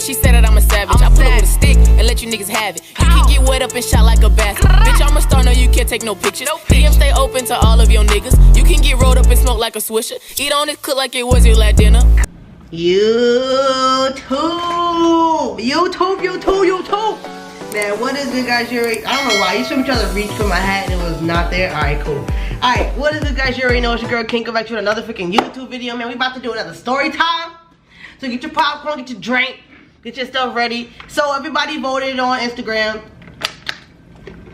She said that I'm a savage. I pull up with a stick and let you niggas have it. You can get wet up and shot like a basket. Bitch, I'm a star, no, you can't take no pictures. DM stay open to all of your niggas. You can get rolled up and smoke like a swisher. Eat on it, cook like it was your last dinner. YouTube. Man, what is it, guys? I don't know why. You should be trying to reach for my hat and it was not there. Alright, cool. Alright, what is it, guys? You already know it's your girl King. Come back to another freaking YouTube video, man. We about to do another story time. So get your popcorn, get your drink, get your stuff ready. So everybody voted on Instagram.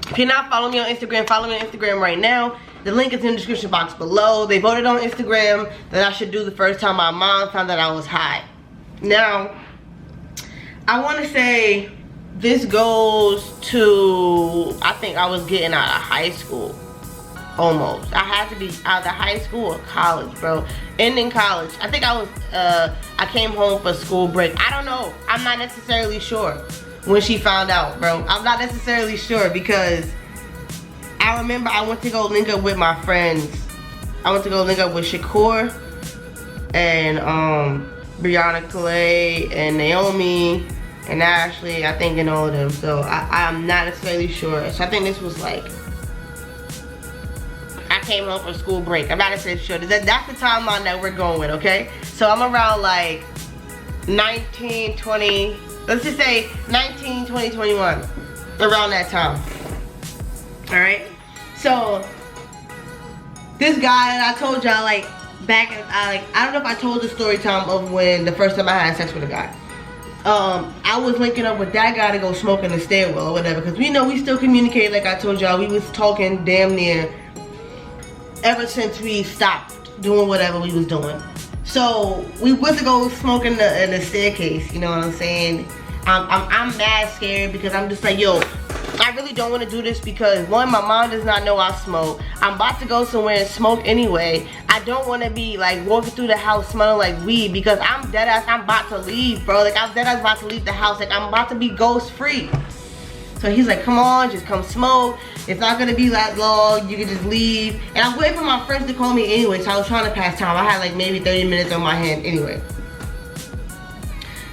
If you're not following me on Instagram, follow me on Instagram right now. The link is in the description box below. They voted on Instagram that I should do the first time my mom found that I was high. Now, I want to say this goes to, I think I was getting out of high school. Almost. I had to be out of high school or college, bro. Ending college. I think I came home for school break. I don't know. I'm not necessarily sure when she found out, bro. I'm not necessarily sure because I remember I went to go link up with my friends. I went to go link up with Shakur and Brianna Clay and Naomi and Ashley, I think, and all of them. So I'm not necessarily sure. So I think this was like, I came home from school break. I'm not necessarily sure. That's the timeline that we're going with, okay? So I'm around like 19, 20, let's just say 19, 20, 21. Around that time. Alright? So, this guy that I told y'all, like, back, I don't know if I told the story time of when the first time I had sex with a guy. I was linking up with that guy to go smoke in the stairwell or whatever, because we know we still communicate. Like I told y'all, we was talking damn near ever since we stopped doing whatever we was doing. So we went to go smoke in the staircase, you know what I'm saying? I'm mad scared because I'm just like, yo, I really don't want to do this because one, my mom does not know I smoke. I'm about to go somewhere and smoke anyway. I don't want to be like walking through the house smelling like weed because I'm dead ass, I'm about to leave, bro. Like I'm dead ass about to leave the house. Like I'm about to be ghost free. So he's like, come on, just come smoke. It's not gonna be that long, you can just leave. And I'm waiting for my friends to call me anyway, so I was trying to pass time. I had like maybe 30 minutes on my hand anyway.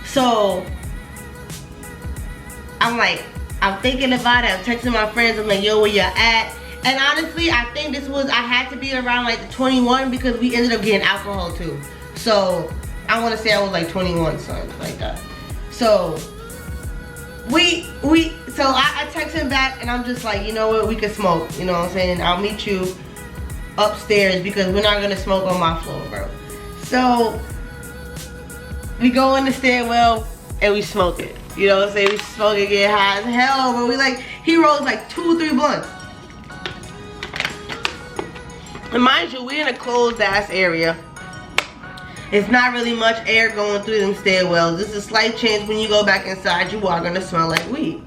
So I'm like, I'm thinking about it, I'm texting my friends, I'm like, yo, where you at? And honestly, I think this was, I had to be around like the 21 because we ended up getting alcohol too. So I wanna say I was like 21, something like that. So so I text him back and I'm just like, you know what, we could smoke, you know what I'm saying? I'll meet you upstairs because we're not gonna smoke on my floor, bro. So we go in the stairwell and we smoke it. You know what I'm saying? We smoke it, get high as hell, bro. We like, he rolls like 2 or 3 blunts. And mind you, we're in a closed ass area. It's not really much air going through them stairwells. There's a slight chance when you go back inside, you are gonna smell like weed.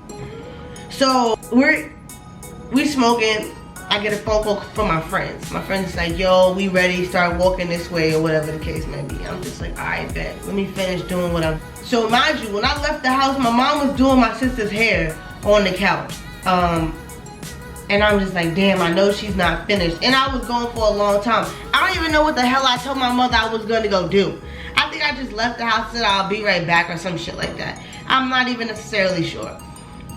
So we smoking. I get a phone call from my friends. My friends is like, yo, we ready, start walking this way or whatever the case may be. I'm just like, alright, bet. Let me finish doing what I'm. So mind you, when I left the house, my mom was doing my sister's hair on the couch. And I'm just like, damn, I know she's not finished. And I was going for a long time. I don't even know what the hell I told my mother I was gonna go do. I think I just left the house and said I'll be right back or some shit like that. I'm not even necessarily sure.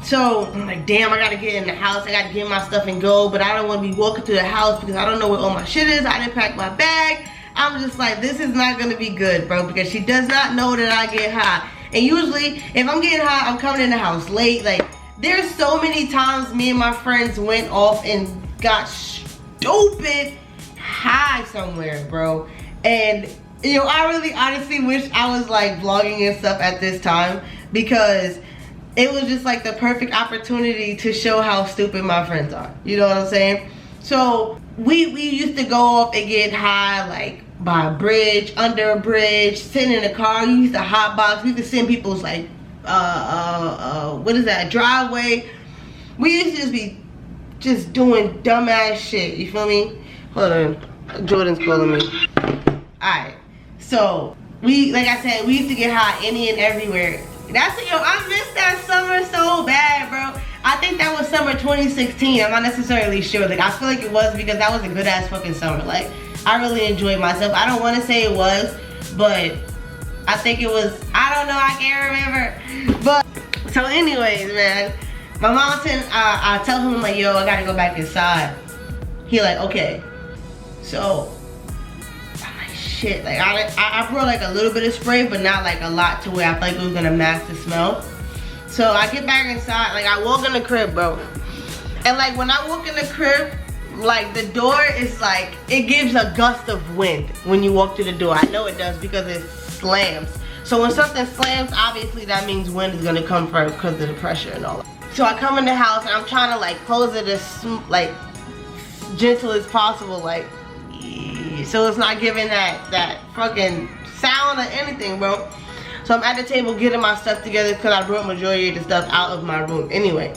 So I'm like, damn, I gotta get in the house. I gotta get my stuff and go, but I don't wanna be walking through the house because I don't know where all my shit is. I didn't pack my bag. I'm just like, this is not gonna be good, bro, because she does not know that I get high. And usually, if I'm getting high, I'm coming in the house late. Like, there's so many times me and my friends went off and got stupid high somewhere, bro. And, you know, I really honestly wish I was like vlogging and stuff at this time because it was just like the perfect opportunity to show how stupid my friends are. You know what I'm saying? So we used to go off and get high like by a bridge, under a bridge, sitting in a car. We used to hotbox. We used to send people's like what is that, driveway. We used to just be just doing dumbass shit, you feel me? Hold on, Jordan's calling me. Alright, so we, like I said, we used to get high any and everywhere. That's, yo, I missed that summer so bad, bro. I think that was summer 2016. I'm not necessarily sure. Like, I feel like it was because that was a good ass fucking summer. Like, I really enjoyed myself. I don't want to say it was, but I think it was, I don't know, I can't remember. But, so anyways, man, my mom said, I tell him, like, yo, I gotta go back inside. He like, okay. So, I'm like, shit. Like, I brought like a little bit of spray, but not like a lot to where I felt like it was gonna mask the smell. So I get back inside, like I walk in the crib, bro. And like when I walk in the crib, like the door is like, it gives a gust of wind when you walk through the door. I know it does because it slams. So when something slams, obviously that means wind is gonna come first because of the pressure and all that. So I come in the house and I'm trying to like close it as like gentle as possible, like, so it's not giving that fucking sound or anything, bro. So I'm at the table getting my stuff together because I brought majority of the stuff out of my room anyway.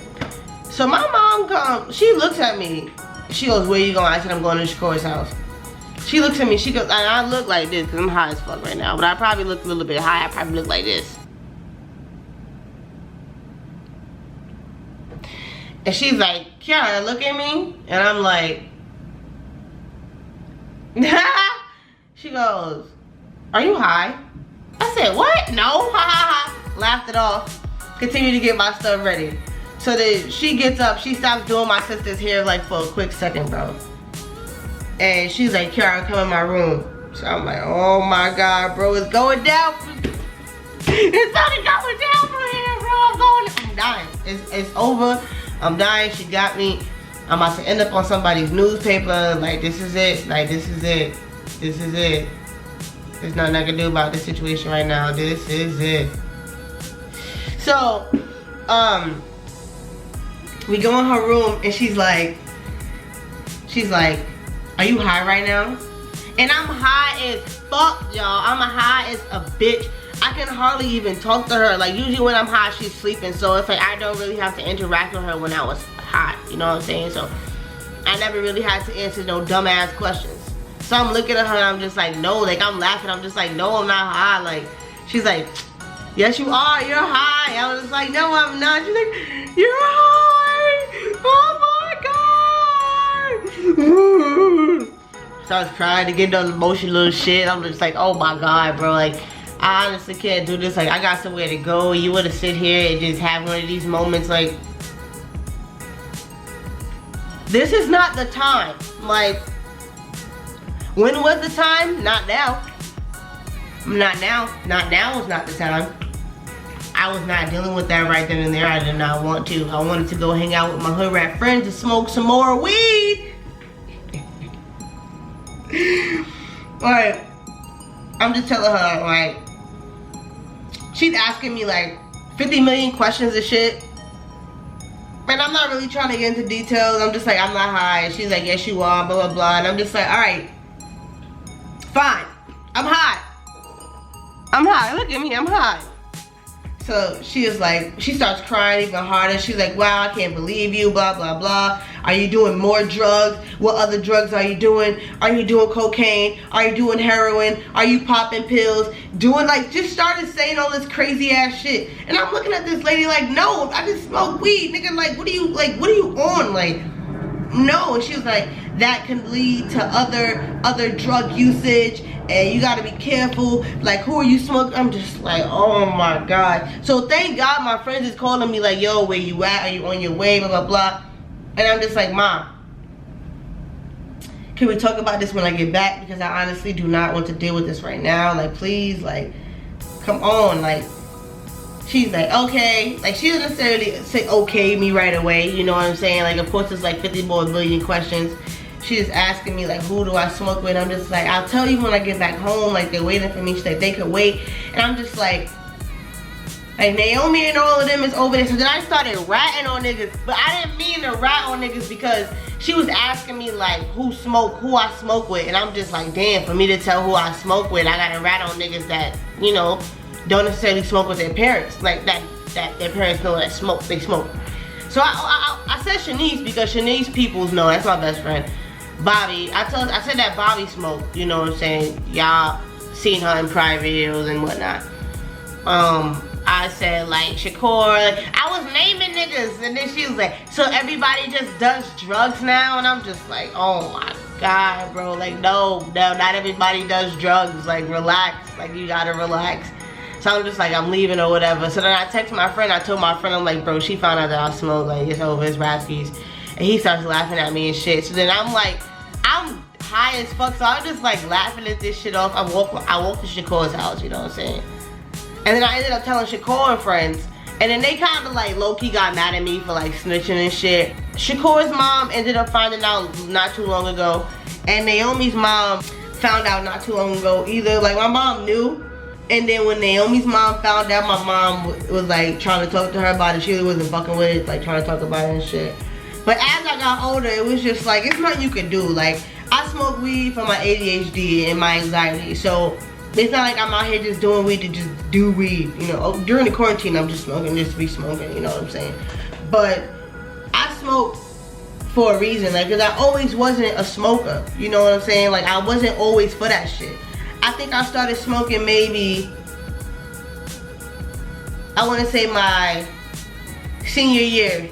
So my mom comes, she looks at me. She goes, where you going? I said, I'm going to Shakur's house. She looks at me, she goes, and I look like this because I'm high as fuck right now, but I probably look a little bit high. I probably look like this. And she's like, Kiara, look at me. And I'm like, she goes, are you high? I said, what? No, ha ha ha. Laughed it off. Continue to get my stuff ready. So then she gets up, she stops doing my sister's hair like for a quick second, bro. And she's like, Kiara, come in my room. So I'm like, oh my God, bro, it's going down. It's only going down from here, bro. I'm dying. It's over. I'm dying. She got me. I'm about to end up on somebody's newspaper. Like, this is it. Like, this is it. This is it. There's nothing I can do about this situation right now. This is it. So, we go in her room and she's like, are you high right now? And I'm high as fuck, y'all. I'm high as a bitch. I can hardly even talk to her. Like, usually when I'm high, she's sleeping. So it's like I don't really have to interact with her when I was high. You know what I'm saying? So I never really had to answer no dumbass questions. So I'm looking at her and I'm just like, no. Like, I'm laughing. I'm just like, no, I'm not high. Like, she's like, yes, you are. You're high. I was just like, no, I'm not. She's like, you're high. Oh, my God. So I was trying to get done emotional shit. I'm just like, oh, my God, bro. Like, I honestly can't do this. Like, I got somewhere to go. You want to sit here and just have one of these moments. Like, this is not the time. Like, when was the time? Not now. Not now. Not now was not the time. I was not dealing with that right then and there. I did not want to. I wanted to go hang out with my hood rat friends and smoke some more weed. Alright. I'm just telling her, like, she's asking me like 50 million questions and shit. And I'm not really trying to get into details. I'm just like, I'm not high. And she's like, yes, you are, blah, blah, blah. And I'm just like, alright. Fine. I'm high. I'm high. Look at me. I'm high. So she is like, she starts crying even harder. She's like, wow, I can't believe you, blah, blah, blah. Are you doing more drugs? What other drugs are you doing? Are you doing cocaine? Are you doing heroin? Are you popping pills? Doing like, just started saying all this crazy ass shit. And I'm looking at this lady like, no, I just smoke weed. Nigga, like, what are you on? Like, no. And she was like, that can lead to other drug usage. And you gotta be careful. Like, who are you smoking? I'm just like, oh my God. So thank God my friends is calling me like, yo, where you at? Are you on your way? Blah, blah, blah. And I'm just like, Mom, can we talk about this when I get back? Because I honestly do not want to deal with this right now. Like, please, like, come on. Like, she's like, okay. Like, she doesn't necessarily say okay me right away. You know what I'm saying? Like, of course, it's like 50 more million questions. She's asking me like, who do I smoke with? I'm just like, I'll tell you when I get back home. Like, they're waiting for me. She's like, they could wait. And I'm just like Naomi and all of them is over there. So then I started ratting on niggas, but I didn't mean to rat on niggas because she was asking me like who I smoke with, and I'm just like, damn, for me to tell who I smoke with, I gotta rat on niggas that, you know, don't necessarily smoke with their parents, like that their parents know that they smoke. So I said Shanice because Shanice peoples know, that's my best friend. Bobby, I said that Bobby smoked, you know what I'm saying? Y'all seen her in private videos and whatnot. I said like Shakur, like, I was naming niggas, and then she was like, so everybody just does drugs now? And I'm just like, oh my God, bro, like, no, not everybody does drugs. Like, relax, like, you gotta relax. So I'm just like, I'm leaving or whatever. So then I text my friend. I told my friend, I'm like, bro, she found out that I smoke. Like, it's over, it's Raspy's. And he starts laughing at me and shit. So then I'm like, I'm high as fuck. So I'm just like laughing at this shit off. I walk to Shakur's house, you know what I'm saying? And then I ended up telling Shakur and friends. And then they kind of like low-key got mad at me for like snitching and shit. Shakur's mom ended up finding out not too long ago. And Naomi's mom found out not too long ago either. Like, my mom knew. And then when Naomi's mom found out, my mom was like trying to talk to her about it. She really wasn't fucking with it, like trying to talk about it and shit. But as I got older, it was just like, it's nothing you can do. Like, I smoke weed for my ADHD and my anxiety. So it's not like I'm out here just doing weed to just do weed. You know, during the quarantine, I'm just smoking just to be smoking, you know what I'm saying? But I smoke for a reason, like, because I always wasn't a smoker. You know what I'm saying? Like, I wasn't always for that shit. I think I started smoking maybe, I want to say my senior year.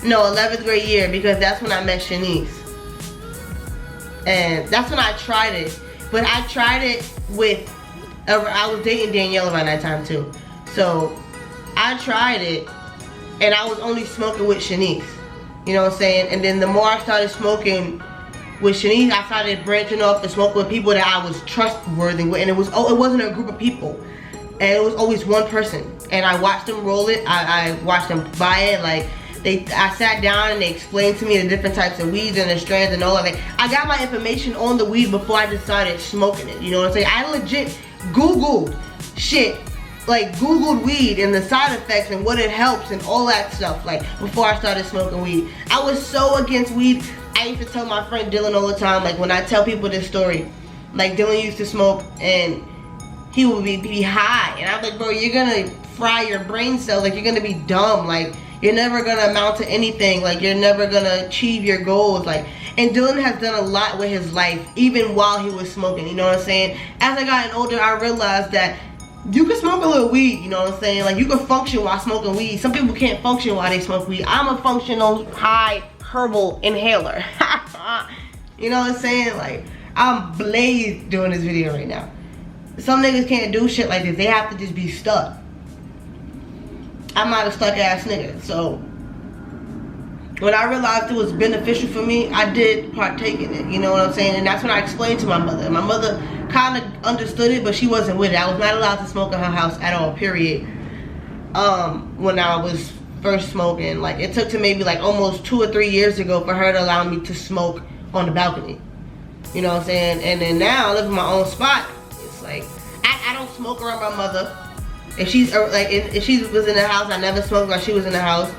No, 11th grade year, because that's when I met Shanice. And that's when I tried it. But I tried it with, I was dating Danielle around that time too. So I tried it and I was only smoking with Shanice. You know what I'm saying? And then the more I started smoking with Shanice, I started branching off to smoke with people that I was trustworthy with, and it wasn't a group of people, and it was always one person. And I watched them roll it. I watched them buy it. Like, I sat down and they explained to me the different types of weeds and the strands and all that. Like, I got my information on the weed before I decided smoking it. You know what I'm saying? I legit Googled shit, like Googled weed and the side effects and what it helps and all that stuff. Like, before I started smoking weed, I was so against weed. I used to tell my friend Dylan all the time, like, when I tell people this story, like, Dylan used to smoke and he would be high, and I'm like, bro, you're gonna fry your brain cells, like, you're gonna be dumb, like, you're never gonna amount to anything, like, you're never gonna achieve your goals, like. And Dylan has done a lot with his life, even while he was smoking, you know what I'm saying? As I got older, I realized that you can smoke a little weed, you know what I'm saying? Like, you can function while smoking weed. Some people can't function while they smoke weed. I'm a functional high herbal inhaler. You know what I'm saying? Like, I'm blazed doing this video right now. Some niggas can't do shit like this. They have to just be stuck. I'm not a stuck ass nigga. So when I realized it was beneficial for me, I did partake in it. You know what I'm saying? And that's when I explained to my mother. My mother kind of understood it, but she wasn't with it. I was not allowed to smoke in her house at all, period. When I was first smoking, like, it took to maybe like almost 2 or 3 years ago for her to allow me to smoke on the balcony. You know what I'm saying? And then now I live in my own spot. It's like, I don't smoke around my mother. If she's like, if she was in the house, I never smoked while she was in the house.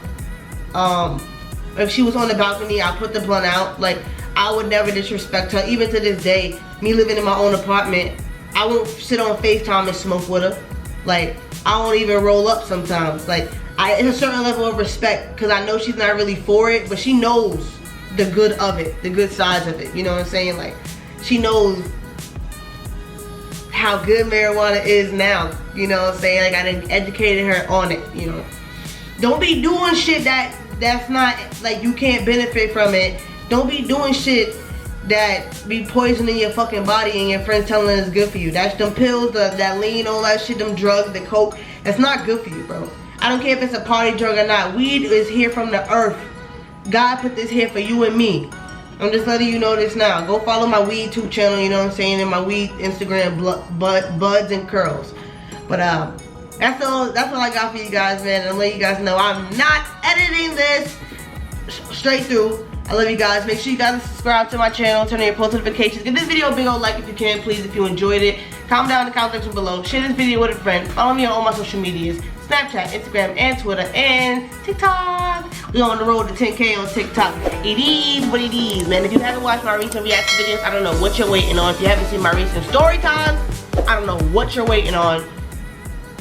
If she was on the balcony, I put the blunt out. Like, I would never disrespect her. Even to this day, me living in my own apartment, I won't sit on FaceTime and smoke with her. Like, I won't even roll up sometimes. Like, it's a certain level of respect, because I know she's not really for it, but she knows the good of it, the good sides of it. You know what I'm saying? Like, she knows how good marijuana is now. You know what I'm saying? Like, I done educated her on it, you know. Don't be doing shit that's not, like, you can't benefit from it. Don't be doing shit that be poisoning your fucking body and your friends telling it's good for you. That's them pills, that lean, all that shit, them drugs, the coke. That's not good for you, bro. I don't care if it's a party drug or not. Weed is here from the earth. God put this here for you and me. I'm just letting you know this now. Go follow my weed tube channel, you know what I'm saying, and my weed Instagram, buds and curls. But that's all I got for you guys, man. And I'll let you guys know I'm not editing this straight through. I love you guys. Make sure you guys subscribe to my channel, turn on your post notifications. Give this video a big old like if you can, please, if you enjoyed it. Comment down in the comment section below. Share this video with a friend. Follow me on all my social medias. Snapchat, Instagram, and Twitter, and TikTok. We're on the road to 10K on TikTok. It is what it is, man. If you haven't watched my recent reaction videos, I don't know what you're waiting on. If you haven't seen my recent story times, I don't know what you're waiting on.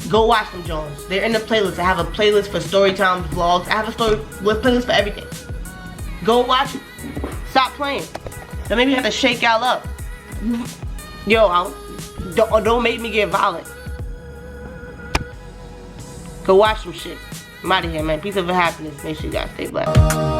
Go watch them, Jones. They're in the playlist. I have a playlist for story times, vlogs. I have a playlist for everything. Go watch it. Stop playing. Don't make me have to shake y'all up. Yo, don't make me get violent. Go watch some shit. I'm out of here, man. Peace, love, and happiness. Make sure you guys stay blessed.